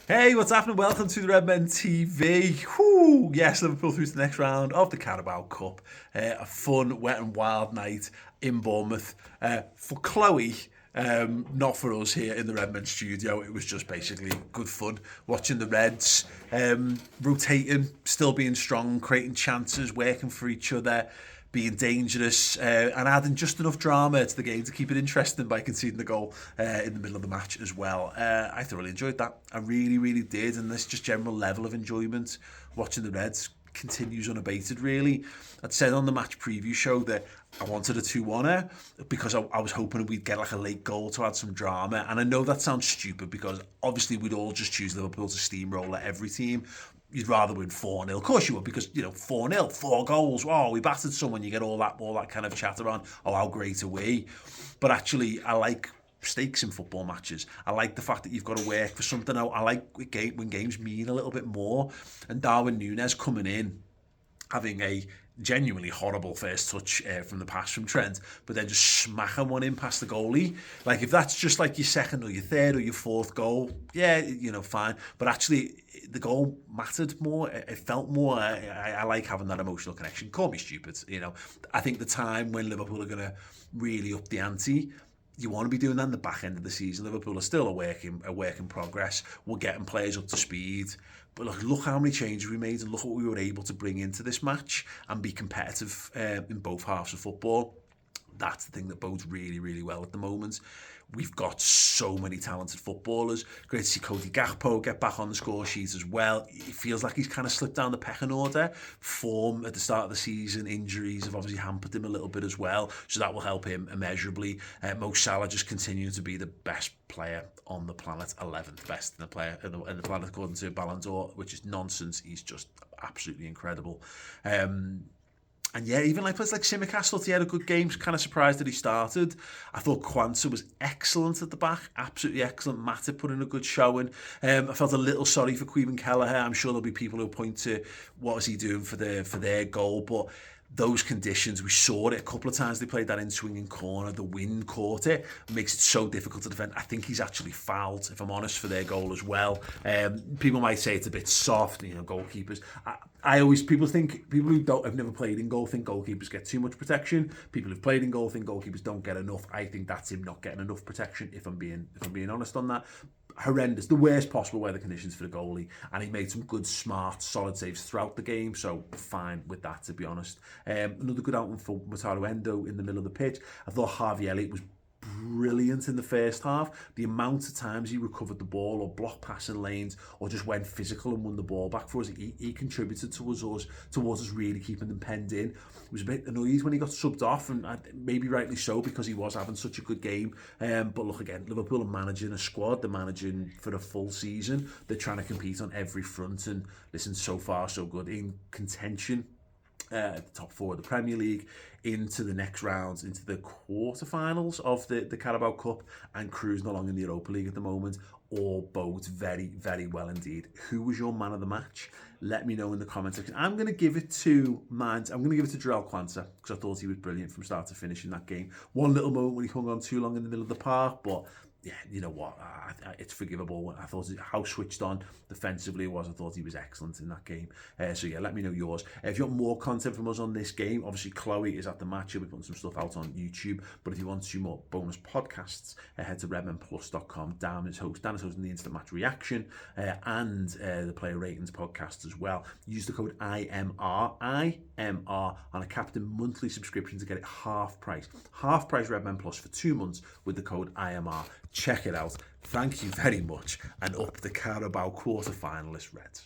Hey, what's happening? Welcome to the Redmen TV. Whoo! Yes, Liverpool through to the next round of the Carabao Cup. A fun, wet and wild night in Bournemouth. For Chloe, not for us here in the Redmen studio. It was just basically good fun watching the Reds rotating, still being strong, creating chances, working for each other, being dangerous, and adding just enough drama to the game to keep it interesting by conceding the goal in the middle of the match as well. I thoroughly enjoyed that. I really, really did. And this just general level of enjoyment watching the Reds continues unabated, really. I'd said on the match preview show that I wanted a 2-1 because I was hoping we'd get like a late goal to add some drama. And I know that sounds stupid because obviously we'd all just choose Liverpool to steamroll at every team. You'd rather win 4-0. Of course you would, because, 4-0, 4 goals. Oh, we battered someone. You get all that kind of chatter on, oh, how great are we? But actually, I like stakes in football matches. I like the fact that you've got to work for something. I like when games mean a little bit more. And Darwin Nunez coming in, having a genuinely horrible first touch from the pass from Trent, but then just smacking one in past the goalie. Like, if that's just like your second or your third or your fourth goal, yeah, fine. But actually, the goal mattered more. It felt more. I like having that emotional connection. Call me stupid. I think the time when Liverpool are going to really up the ante, you want to be doing that in the back end of the season. Liverpool are still a work in progress. We're getting players up to speed. But look how many changes we made, and look what we were able to bring into this match and be competitive in both halves of football. That's the thing that bodes really, really well at the moment. We've got so many talented footballers. Great to see Cody Gakpo get back on the score sheet as well. It feels like he's kind of slipped down the pecking order. Form at the start of the season, injuries have obviously hampered him a little bit as well, so that will help him immeasurably. Mo Salah just continuing to be the best player on the planet, 11th best in the planet according to Ballon d'Or, which is nonsense. He's just absolutely incredible. And yeah, even like players like Tsimikas, thought he had a good game. Kind of surprised that he started. I thought QUANSAH was excellent at the back, absolutely excellent. Matip put in a good showing. I felt a little sorry for Queven Kelleher. I'm sure there'll be people who point to what was he doing for their goal, but those conditions, we saw it a couple of times. They played that in swinging corner. The wind caught it, makes it so difficult to defend. I think he's actually fouled, if I'm honest, for their goal as well. People might say it's a bit soft, goalkeepers. People who have never played in goal think goalkeepers get too much protection. People who've played in goal think goalkeepers don't get enough. I think that's him not getting enough protection, if I'm being honest on that. Horrendous, the worst possible weather conditions for the goalie, and he made some good, smart, solid saves throughout the game, so fine with that, to be honest. Another good outing for Wataru Endo in the middle of the pitch. I thought Harvey Elliott was brilliant in the first half. The amount of times he recovered the ball or blocked passing lanes or just went physical and won the ball back for us, he contributed towards us really keeping them penned in. He was a bit annoyed when he got subbed off, and maybe rightly so, because he was having such a good game. But look, again, Liverpool are managing a squad. They're managing for a full season. They're trying to compete on every front, and listen, so far so good, in contention at the top 4 of the Premier League, into the next rounds, into the quarterfinals of the Carabao Cup, and cruising along in the Europa League at the moment. All bodes very, very well indeed. Who was your man of the match? Let me know in the comment section. I'm going to give it to Jarell Quansah, because I thought he was brilliant from start to finish in that game. One little moment when he hung on too long in the middle of the park, but yeah, you know what? It's forgivable. I thought how switched on defensively it was. I thought he was excellent in that game. So yeah, let me know yours. If you want more content from us on this game, obviously Chloe is at the match. She'll be putting some stuff out on YouTube. But if you want to see more bonus podcasts, head to redmenplus.com. Dan is hosting the Instant Match Reaction and the Player Ratings podcast as well. Use the code IMR on a Captain monthly subscription to get it half price. Half price Redmen Plus for 2 months with the code IMR. Check it out. Thank you very much, and up the Carabao quarter-finalist Reds.